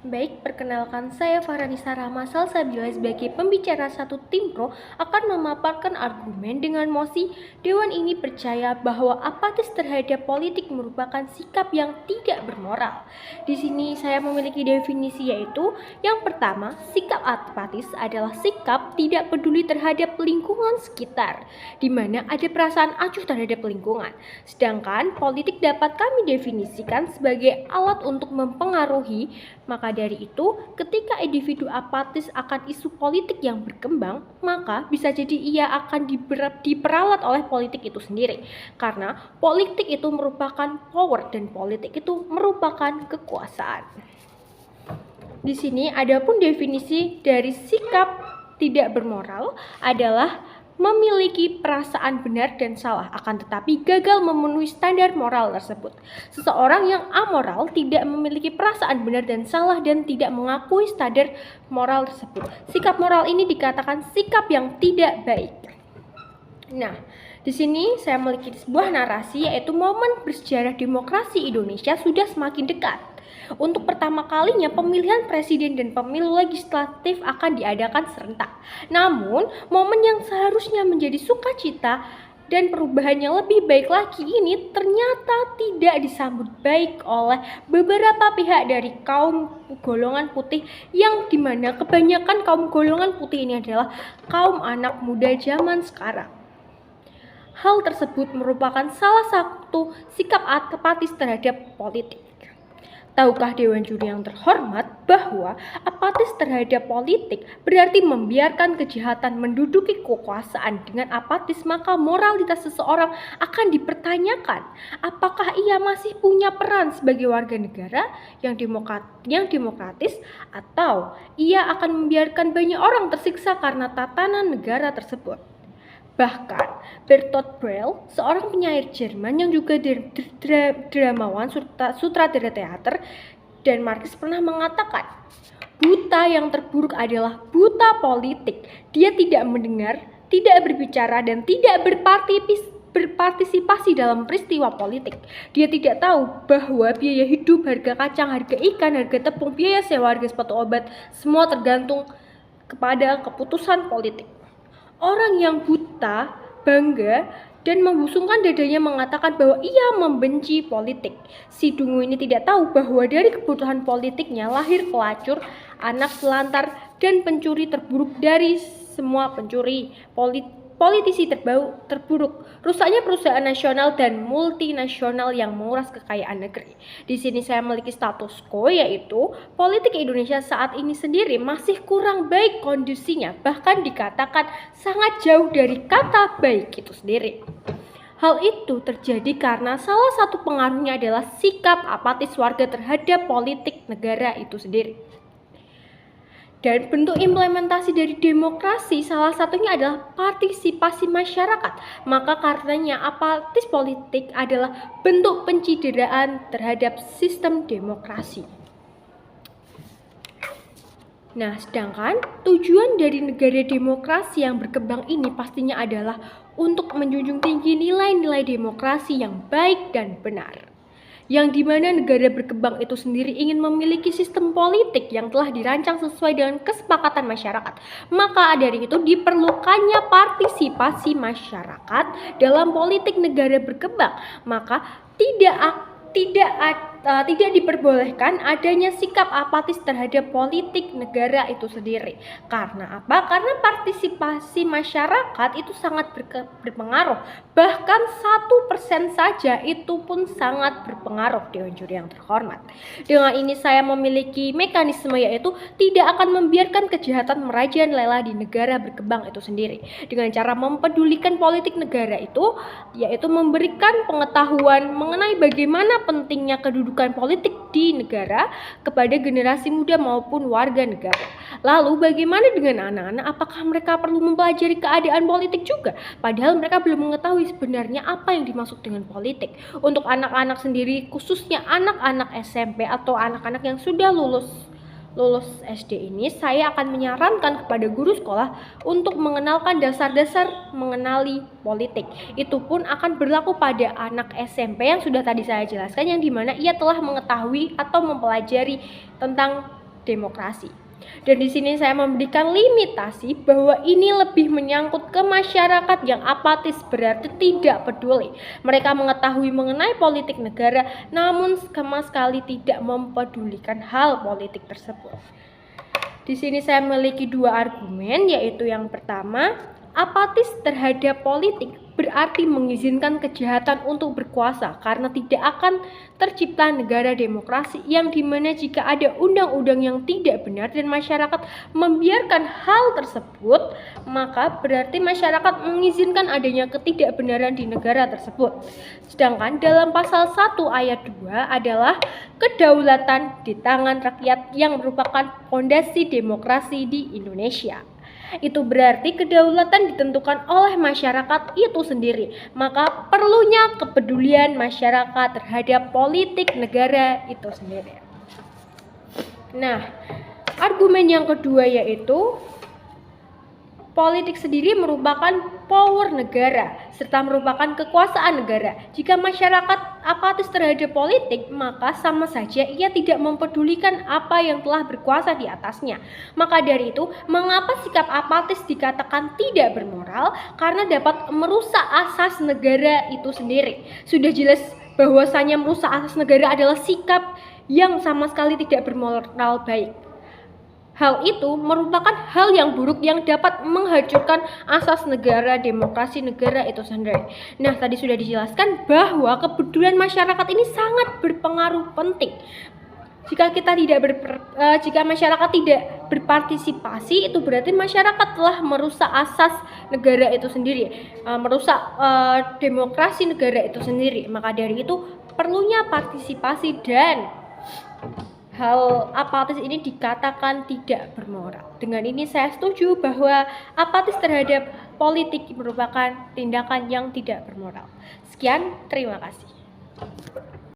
Baik, perkenalkan saya Farhanisa Rahma Salsabila sebagai pembicara satu tim pro akan memaparkan argumen dengan mosi. Dewan ini percaya bahwa apatis terhadap politik merupakan sikap yang tidak bermoral. Di sini saya memiliki definisi yaitu yang pertama, sikap apatis adalah sikap tidak peduli terhadap lingkungan sekitar, di mana ada perasaan acuh terhadap lingkungan. Sedangkan politik dapat kami definisikan sebagai alat untuk mempengaruhi. Maka dari itu, ketika individu apatis akan isu politik yang berkembang, maka bisa jadi ia akan diperalat oleh politik itu sendiri. Karena politik itu merupakan power dan politik itu merupakan kekuasaan. Di sini adapun definisi dari sikap tidak bermoral adalah memiliki perasaan benar dan salah, akan tetapi gagal memenuhi standar moral tersebut. Seseorang yang amoral tidak memiliki perasaan benar dan salah dan tidak mengakui standar moral tersebut. Sikap moral ini dikatakan sikap yang tidak baik. Nah, di sini saya memiliki sebuah narasi yaitu momen bersejarah demokrasi Indonesia sudah semakin dekat. Untuk pertama kalinya pemilihan presiden dan pemilu legislatif akan diadakan serentak. Namun, momen yang seharusnya menjadi sukacita dan perubahannya lebih baik lagi ini ternyata tidak disambut baik oleh beberapa pihak dari kaum golongan putih, yang dimana kebanyakan kaum golongan putih ini adalah kaum anak muda zaman sekarang. Hal tersebut merupakan salah satu sikap apatis terhadap politik. Tahukah Dewan Juri yang terhormat bahwa apatis terhadap politik berarti membiarkan kejahatan menduduki kekuasaan? Dengan apatis maka moralitas seseorang akan dipertanyakan. Apakah ia masih punya peran sebagai warga negara yang demokratis, atau ia akan membiarkan banyak orang tersiksa karena tatanan negara tersebut? Bahkan Bertolt Brecht, seorang penyair Jerman yang juga dramawan, sutradara teater, dan Marxis pernah mengatakan, buta yang terburuk adalah buta politik. Dia tidak mendengar, tidak berbicara, dan tidak berpartisipasi dalam peristiwa politik. Dia tidak tahu bahwa biaya hidup, harga kacang, harga ikan, harga tepung, biaya sewa, harga sepatu obat, semua tergantung kepada keputusan politik. Orang yang buta bangga dan membusungkan dadanya mengatakan bahwa ia membenci politik. Si dungu ini tidak tahu bahwa dari kebutuhan politiknya lahir pelacur, anak selantar, dan pencuri terburuk dari semua pencuri. Politisi terburuk, rusaknya perusahaan nasional dan multinasional yang menguras kekayaan negeri. Di sini saya memiliki status quo, yaitu politik Indonesia saat ini sendiri masih kurang baik kondisinya, bahkan dikatakan sangat jauh dari kata baik itu sendiri. Hal itu terjadi karena salah satu pengaruhnya adalah sikap apatis warga terhadap politik negara itu sendiri. Dan bentuk implementasi dari demokrasi salah satunya adalah partisipasi masyarakat. Maka karenanya apatis politik adalah bentuk pencideraan terhadap sistem demokrasi. Nah, sedangkan tujuan dari negara demokrasi yang berkembang ini pastinya adalah untuk menjunjung tinggi nilai-nilai demokrasi yang baik dan benar. Yang dimana negara berkembang itu sendiri ingin memiliki sistem politik yang telah dirancang sesuai dengan kesepakatan masyarakat. Maka dari itu diperlukannya partisipasi masyarakat dalam politik negara berkembang. Maka tidak diperbolehkan adanya sikap apatis terhadap politik negara itu sendiri. Karena apa? Karena partisipasi masyarakat itu sangat berpengaruh. Bahkan 1% saja itu pun sangat berpengaruh, Dewan Juri yang terhormat. Dengan ini saya memiliki mekanisme yaitu tidak akan membiarkan kejahatan merajalela di negara berkembang itu sendiri. Dengan cara mempedulikan politik negara itu, yaitu memberikan pengetahuan mengenai bagaimana pentingnya kedudukan politik di negara kepada generasi muda maupun warga negara. Lalu bagaimana dengan anak-anak? Apakah mereka perlu mempelajari keadaan politik juga? Padahal mereka belum mengetahui sebenarnya apa yang dimaksud dengan politik. Untuk anak-anak sendiri, khususnya anak-anak SMP atau anak-anak yang sudah lulus SD ini, saya akan menyarankan kepada guru sekolah untuk mengenalkan dasar-dasar mengenali politik. Itu pun akan berlaku pada anak SMP yang sudah tadi saya jelaskan, yang dimana ia telah mengetahui atau mempelajari tentang demokrasi. Dan di sini saya memberikan limitasi bahwa ini lebih menyangkut ke masyarakat yang apatis, berarti tidak peduli. Mereka mengetahui mengenai politik negara namun sama sekali tidak mempedulikan hal politik tersebut. Di sini saya memiliki dua argumen, yaitu yang pertama, apatis terhadap politik berarti mengizinkan kejahatan untuk berkuasa karena tidak akan tercipta negara demokrasi yang dimana jika ada undang-undang yang tidak benar dan masyarakat membiarkan hal tersebut, maka berarti masyarakat mengizinkan adanya ketidakbenaran di negara tersebut. Sedangkan dalam pasal 1 ayat 2 adalah kedaulatan di tangan rakyat yang merupakan fondasi demokrasi di Indonesia. Itu berarti kedaulatan ditentukan oleh masyarakat itu sendiri. Maka perlunya kepedulian masyarakat terhadap politik negara itu sendiri. Nah, argumen yang kedua yaitu politik sendiri merupakan power negara serta merupakan kekuasaan negara. Jika masyarakat apatis terhadap politik, maka sama saja ia tidak mempedulikan apa yang telah berkuasa di atasnya. Maka dari itu, mengapa sikap apatis dikatakan tidak bermoral? Karena dapat merusak asas negara itu sendiri. Sudah jelas bahwasanya merusak asas negara adalah sikap yang sama sekali tidak bermoral baik. Hal itu merupakan hal yang buruk yang dapat menghancurkan asas negara, demokrasi negara itu sendiri. Nah, tadi sudah dijelaskan bahwa kepedulian masyarakat ini sangat berpengaruh penting. Jika masyarakat tidak berpartisipasi, itu berarti masyarakat telah merusak asas negara itu sendiri, merusak demokrasi negara itu sendiri. Maka dari itu perlunya partisipasi dan hal apatis ini dikatakan tidak bermoral. Dengan ini saya setuju bahwa apatis terhadap politik merupakan tindakan yang tidak bermoral. Sekian, terima kasih.